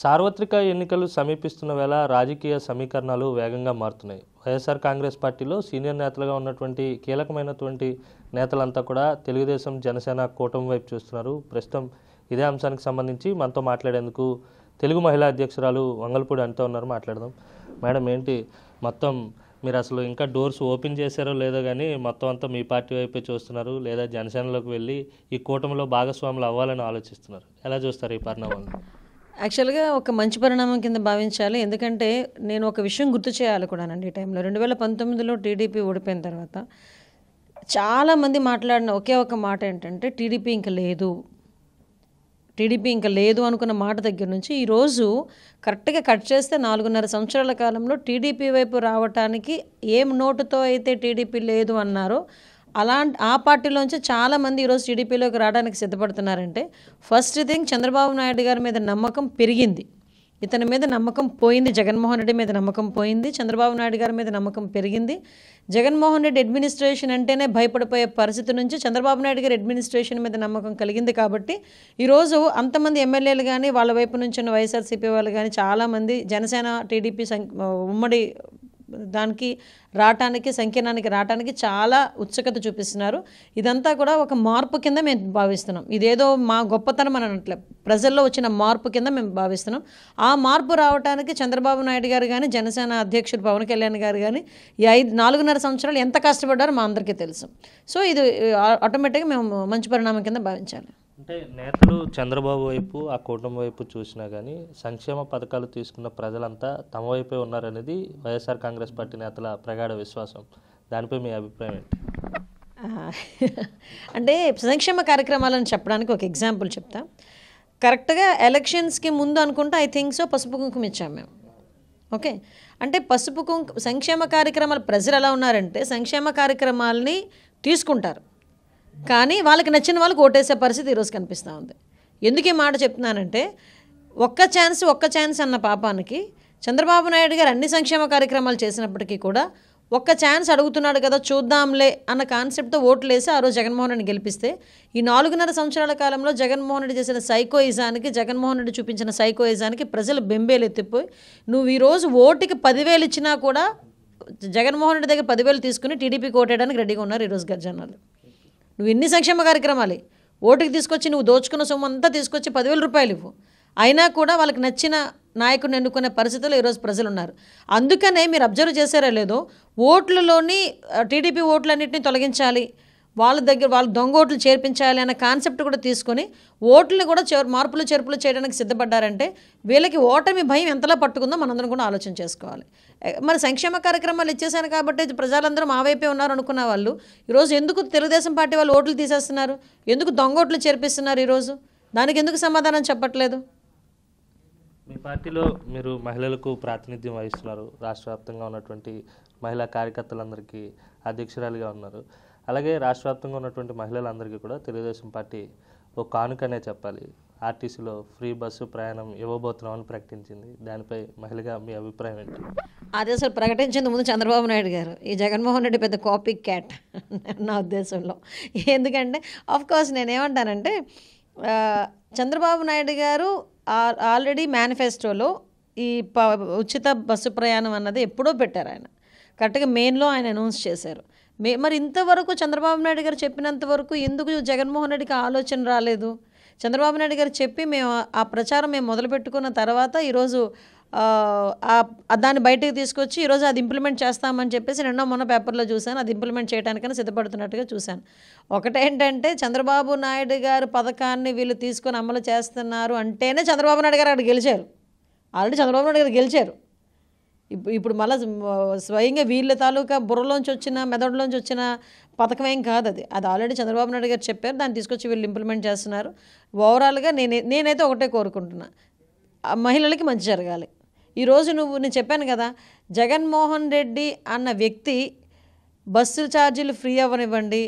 సార్వత్రిక ఎన్నికలు సమీపిస్తున్న వేళ రాజకీయ సమీకరణాలు వేగంగా మారుతున్నాయి. వైఎస్ఆర్ కాంగ్రెస్ పార్టీలో సీనియర్ నేతలుగా ఉన్నటువంటి కీలకమైనటువంటి నేతలంతా కూడా తెలుగుదేశం జనసేన కూటమి వైపు చూస్తున్నారు. ప్రస్తుతం ఇదే అంశానికి సంబంధించి మనతో మాట్లాడేందుకు తెలుగు మహిళా అధ్యక్షురాలు వంగల్పూడి అనిత ఉన్నారు. మాట్లాడదాం. మేడం, ఏంటి మొత్తం మీరు అసలు ఇంకా డోర్స్ ఓపెన్ చేశారో లేదో కానీ మొత్తం అంతా మీ పార్టీ వైపే చూస్తున్నారు, లేదా జనసేనలోకి వెళ్ళి ఈ కూటమిలో భాగస్వాములు అవ్వాలని ఆలోచిస్తున్నారు? ఎలా చూస్తారు ఈ పరిణామాలను? యాక్చువల్గా ఒక మంచి పరిణామం కింద భావించాలి. ఎందుకంటే నేను ఒక విషయం గుర్తు చేయాలి కూడానండి. ఈ టైంలో 2019లో టీడీపీ ఓడిపోయిన తర్వాత చాలామంది మాట్లాడిన ఒకే ఒక మాట ఏంటంటే టీడీపీ ఇంకా లేదు అనుకున్న మాట దగ్గర నుంచి ఈరోజు కరెక్ట్గా కట్ చేస్తే 4.5 సంవత్సరాల కాలంలో టీడీపీ వైపు రావటానికి ఏం నోటుతో అయితే టీడీపీ లేదు అన్నారో ఆ పార్టీలోంచి చాలామంది ఈరోజు టీడీపీలోకి రావడానికి సిద్ధపడుతున్నారంటే ఫస్ట్ థింగ్ చంద్రబాబు నాయుడు గారి మీద నమ్మకం పెరిగింది. ఇతని మీద నమ్మకం పోయింది. జగన్మోహన్ రెడ్డి మీద నమ్మకం పోయింది. చంద్రబాబు నాయుడు గారి మీద నమ్మకం పెరిగింది. జగన్మోహన్ రెడ్డి అడ్మినిస్ట్రేషన్ అంటేనే భయపడిపోయే పరిస్థితి నుంచి చంద్రబాబు నాయుడు గారి అడ్మినిస్ట్రేషన్ మీద నమ్మకం కలిగింది. కాబట్టి ఈరోజు అంతమంది ఎమ్మెల్యేలు కానీ వాళ్ళ వైపు నుంచి ఉన్న వైఎస్ఆర్సీపీ వాళ్ళు కానీ చాలామంది జనసేన టీడీపీ ఉమ్మడి దానికి రావటానికి సంకీర్ణానికి రావటానికి చాలా ఉత్సుకత చూపిస్తున్నారు. ఇదంతా కూడా ఒక మార్పు కింద మేము భావిస్తున్నాం. ఇదేదో మా గొప్పతనం అని అనట్లే, ప్రజల్లో వచ్చిన మార్పు కింద మేము భావిస్తున్నాం. ఆ మార్పు రావడానికి చంద్రబాబు నాయుడు గారు కానీ జనసేన అధ్యక్షుడు పవన్ కళ్యాణ్ గారు కానీ ఈ 4.5 సంవత్సరాలు ఎంత కష్టపడ్డారో మా అందరికీ తెలుసు. సో ఇది ఆటోమేటిక్గా మేము మంచి పరిణామం కింద భావించాలి. అంటే నేతలు చంద్రబాబు వైపు ఆ కూటమి వైపు చూసినా కానీ సంక్షేమ పథకాలు తీసుకున్న ప్రజలంతా తమ వైపే ఉన్నారనేది వైఎస్ఆర్ కాంగ్రెస్ పార్టీ నేతల ప్రగాఢ విశ్వాసం. దానిపై మీ అభిప్రాయం ఏంటి? అంటే సంక్షేమ కార్యక్రమాలను చెప్పడానికి ఒక ఎగ్జాంపుల్ చెప్తా. కరెక్ట్గా ఎలక్షన్స్కి ముందు అనుకుంటా ఐ థింక్ సో పసుపు కుంకుమ ఇచ్చాము మేము. ఓకే, అంటే పసుపు కుంకుమ సంక్షేమ కార్యక్రమాలు ప్రజలు ఎలా ఉన్నారంటే సంక్షేమ కార్యక్రమాలని తీసుకుంటారు కానీ వాళ్ళకి నచ్చిన వాళ్ళకి ఓటేసే పరిస్థితి ఈరోజు కనిపిస్తూ ఉంది. ఎందుకు ఈ మాట చెప్తున్నానంటే ఒక్క ఛాన్స్ అన్న పాపానికి చంద్రబాబు నాయుడు గారు అన్ని సంక్షేమ కార్యక్రమాలు చేసినప్పటికీ కూడా ఒక్క ఛాన్స్ అడుగుతున్నాడు కదా చూద్దాంలే అన్న కాన్సెప్ట్తో ఓట్లు వేసి ఆ రోజు జగన్మోహన్ రెడ్డిని గెలిపిస్తే ఈ 4.5 సంవత్సరాల కాలంలో జగన్మోహన్ రెడ్డి చేసిన సైకోయిజానికి జగన్మోహన్ రెడ్డి చూపించిన సైకోయిజానికి ప్రజలు బెంబేలు ఎత్తిపోయి నువ్వు ఈరోజు ఓటుకి 10,000 ఇచ్చినా కూడా జగన్మోహన్ రెడ్డి దగ్గర 10,000 తీసుకుని టీడీపీకి ఓటేయడానికి రెడీగా ఉన్నారు ఈరోజు జనాలు. నువ్వు ఎన్ని సంక్షేమ కార్యక్రమాలు ఓటుకి తీసుకొచ్చి నువ్వు దోచుకున్న సొమ్ము అంతా తీసుకొచ్చి 10,000 రూపాయలు ఇవ్వు, అయినా కూడా వాళ్ళకి నచ్చిన నాయకుడిని ఎన్నుకునే పరిస్థితుల్లో ఈరోజు ప్రజలు ఉన్నారు. అందుకనే మీరు అబ్జర్వ్ చేశారో లేదో ఓట్లలోని టీడీపీ ఓట్లన్నింటినీ తొలగించాలి, వాళ్ళ దొంగ ఓట్లు చేర్పించాలి అన్న కాన్సెప్ట్ కూడా తీసుకొని ఓట్లను కూడా మార్పులు చేర్పులు చేయడానికి సిద్ధపడ్డారంటే వీళ్ళకి ఓటమి భయం ఎంతలా పట్టుకుందో మనందరం కూడా ఆలోచన చేసుకోవాలి. మరి సంక్షేమ కార్యక్రమాలు ఇచ్చేసాను కాబట్టి ప్రజలందరూ మా వైపే ఉన్నారు అనుకున్న వాళ్ళు ఈరోజు ఎందుకు తెలుగుదేశం పార్టీ వాళ్ళు ఓట్లు తీసేస్తున్నారు, ఎందుకు దొంగ ఓట్లు చేర్పిస్తున్నారు ఈరోజు? దానికి ఎందుకు సమాధానం చెప్పట్లేదు? మీ పార్టీలో మీరు మహిళలకు ప్రాతినిధ్యం వహిస్తున్నారు, రాష్ట్ర వ్యాప్తంగా ఉన్నటువంటి మహిళా కార్యకర్తలందరికీ అధ్యక్షురాలుగా ఉన్నారు. అలాగే రాష్ట్ర వ్యాప్తంగా ఉన్నటువంటి మహిళలందరికీ కూడా తెలుగుదేశం పార్టీ ఒక కానుకనే చెప్పాలి, ఆర్టీసీలో ఫ్రీ బస్సు ప్రయాణం ఇవ్వబోతున్నామని ప్రకటించింది. దానిపై మహిళగా మీ అభిప్రాయం ఏంటి? అది అసలు ప్రకటించేందు ముందు చంద్రబాబు నాయుడు గారు, ఈ జగన్మోహన్ రెడ్డి పెద్ద కాపీ క్యాట్ నా ఉద్దేశంలో. ఎందుకంటే ఆఫ్కోర్స్ నేనేమంటానంటే చంద్రబాబు నాయుడు గారు ఆల్రెడీ మేనిఫెస్టోలో ఈ ఉచిత బస్సు ప్రయాణం అన్నది ఎప్పుడో పెట్టారు. ఆయన కరెక్ట్గా మెయిన్లో ఆయన అనౌన్స్ చేశారు. మరి ఇంతవరకు చంద్రబాబు నాయుడు గారు చెప్పినంత వరకు ఎందుకు జగన్మోహన్ రెడ్డికి ఆలోచన రాలేదు? చంద్రబాబు నాయుడు గారు చెప్పి మేము ఆ ప్రచారం మేము మొదలుపెట్టుకున్న తర్వాత ఈరోజు దాన్ని బయటకు తీసుకొచ్చి ఈరోజు అది ఇంప్లిమెంట్ చేస్తామని చెప్పేసి మొన్న పేపర్లో చూశాను. అది ఇంప్లిమెంట్ చేయడానికైనా సిద్ధపడుతున్నట్టుగా చూశాను. ఒకటేంటంటే చంద్రబాబు నాయుడు గారు పథకాన్ని వీళ్ళు తీసుకొని అమలు చేస్తున్నారు అంటేనే చంద్రబాబు నాయుడు గారు అక్కడ గెలిచారు. ఆల్రెడీ చంద్రబాబు నాయుడు గారు గెలిచారు. ఇప్పుడు మళ్ళీ స్వయంగా వీళ్ళ తాలూకా బుర్రలోంచి వచ్చిన మెదడులోంచి వచ్చిన పథకం ఏం కాదు అది. అది ఆల్రెడీ చంద్రబాబు నాయుడు గారు చెప్పారు, దాన్ని తీసుకొచ్చి వీళ్ళు ఇంప్లిమెంట్ చేస్తున్నారు. ఓవరాల్గా నేనైతే ఒకటే కోరుకుంటున్నా, మహిళలకి మంచి జరగాలి. ఈరోజు నేను చెప్పాను కదా, జగన్మోహన్ రెడ్డి అన్న వ్యక్తి బస్సు ఛార్జీలు ఫ్రీ అవ్వనివ్వండి,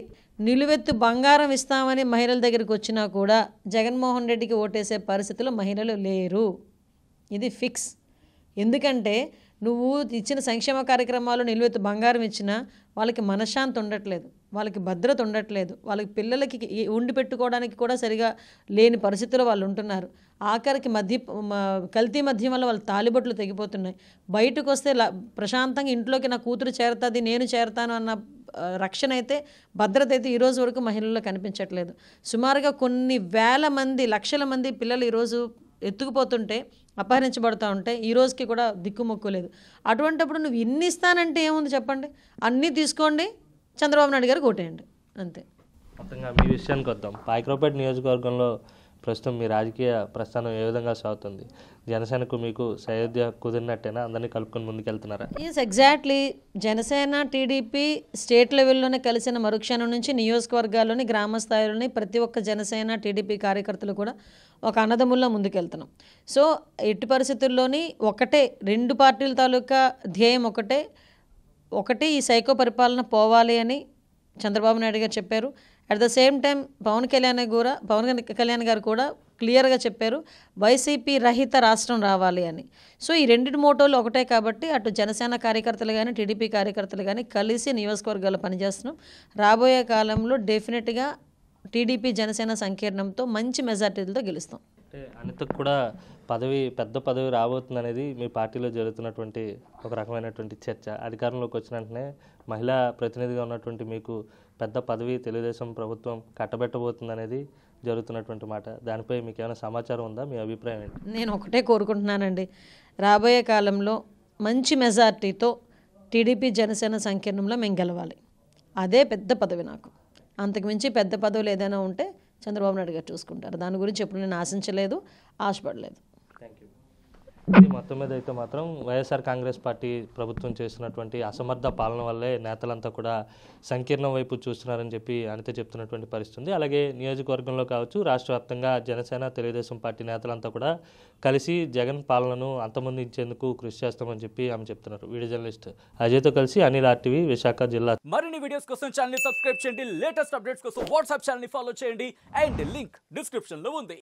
నిలువెత్తు బంగారం ఇస్తామని మహిళల దగ్గరికి వచ్చినా కూడా జగన్మోహన్ రెడ్డికి ఓటేసే పరిస్థితిలో మహిళలు లేరు. ఇది ఫిక్స్. ఎందుకంటే నువ్వు ఇచ్చిన సంక్షేమ కార్యక్రమాలు నిలువెత్తు బంగారం ఇచ్చినా వాళ్ళకి మనశ్శాంతి ఉండట్లేదు. వాళ్ళకి భద్రత ఉండట్లేదు, వాళ్ళకి పిల్లలకి ఉండి పెట్టుకోవడానికి కూడా సరిగా లేని పరిస్థితుల్లో వాళ్ళు ఉంటున్నారు. ఆఖరికి కల్తీ మద్యం వల్ల వాళ్ళ తాలిబొట్లు తెగిపోతున్నాయి. బయటకు వస్తే ప్రశాంతంగా ఇంట్లోకి నా కూతురు చేరుతుంది, నేను చేరుతాను అన్న రక్షణ అయితే, భద్రత అయితే ఈరోజు వరకు మహిళల్లో కనిపించట్లేదు. సుమారుగా కొన్ని వేల మంది, లక్షల మంది పిల్లలు ఈరోజు ఎత్తుకుపోతుంటే, అపహరించబడుతూ ఉంటే ఈ రోజుకి కూడా దిక్కుమొక్కు లేదు. అటువంటిప్పుడు నువ్వు ఇన్ని ఇస్తానంటే ఏముంది చెప్పండి? అన్నీ తీసుకోండి, చంద్రబాబు నాయుడు గారు కొట్టేయండి, అంతే. మొత్తంగా మీ విషయానికి వద్దాం. పాయకరావుపేట నియోజకవర్గంలో ప్రస్తుతం మీ రాజకీయ ప్రస్థానం ఏ విధంగా సాగుతుంది? జనసేనకు మీకు సయోధ్య కుదిరినట్టేనా? అందరినీ కలుపుకొని ముందుకెళ్తున్నారా? Yes, exactly. Janasena TDP state లెవెల్లోనే కలిసిన మరుక్షణం నుంచి నియోజకవర్గాల్లోని, గ్రామ స్థాయిలోని ప్రతి ఒక్క జనసేన టీడీపీ కార్యకర్తలు కూడా ఒక అన్నదమ్ముల్లో ముందుకెళ్తున్నాం. సో ఎట్టి పరిస్థితుల్లోని ఒకటే, రెండు పార్టీల తాలూకా ధ్యేయం ఒకటి ఈ సైకో పరిపాలన పోవాలి అని చంద్రబాబు నాయుడు గారు చెప్పారు. At the same time Pawan Kalyan garu కూడా క్లియర్గా చెప్పారు, వైసీపీ రహిత రాష్ట్రం రావాలి అని. సో ఈ రెండింటి మోటోలు ఒకటే కాబట్టి అటు జనసేన కార్యకర్తలు కానీ టీడీపీ కార్యకర్తలు కానీ కలిసి నియోజకవర్గాల్లో పనిచేస్తున్నాం. రాబోయే కాలంలో డెఫినెట్గా టీడీపీ జనసేన సంకీర్ణంతో మంచి మెజార్టీలతో గెలుస్తాం. అంటే అనితకు కూడా పెద్ద పదవి రాబోతుంది అనేది మీ పార్టీలో జరుగుతున్నటువంటి ఒక రకమైనటువంటి చర్చ. అధికారంలోకి వచ్చిన వెంటనే మహిళా ప్రతినిధిగా ఉన్నటువంటి మీకు పెద్ద పదవి తెలుగుదేశం ప్రభుత్వం కట్టబెట్టబోతుంది అనేది జరుగుతున్నటువంటి మాట. దానిపై మీకు ఏమైనా సమాచారం ఉందా? మీ అభిప్రాయం ఏంటి? నేను ఒకటే కోరుకుంటున్నానండి, రాబోయే కాలంలో మంచి మెజార్టీతో టీడీపీ జనసేన సంకీర్ణంలో మేము గెలవాలి. అదే పెద్ద పదవి నాకు. అంతకుమించి పెద్ద పదవులు ఏదైనా ఉంటే చంద్రబాబు నాయుడు గారు చూసుకుంటారు. దాని గురించి ఎప్పుడు నేను ఆశించలేదు, ఆశపడలేదు. Thank you. ఇది మొత్తం మీద అయితే మాత్రం వైఎస్ఆర్ కాంగ్రెస్ పార్టీ ప్రభుత్వం చేస్తున్నటువంటి అసమర్థ పాలన వల్లే నేతలంతా కూడా సంకీర్ణం వైపు చూస్తున్నారని చెప్పి అనిత చెప్తున్నటువంటి పరిస్థితి ఉంది. అలాగే నియోజకవర్గంలో కావచ్చు, రాష్ట్ర వ్యాప్తంగా జనసేన తెలుగుదేశం పార్టీ నేతలంతా కూడా కలిసి జగన్ పాలనను అంతమొందించేందుకు కృషి చేస్తామని చెప్పి ఆమె చెప్తున్నారు. వీడియో జర్నలిస్ట్ అజయ్తో కలిసి అనిల్ RTV, విశాఖ జిల్లా. మరిన్ని వీడియోస్ కోసం ఛానల్ ని సబ్స్క్రైబ్ చేయండి, లేటెస్ట్ అప్డేట్స్ కోసం వాట్సాప్ ఛానల్ ని ఫాలో చేయండి అండ్ లింక్ డిస్క్రిప్షన్ లో ఉంది.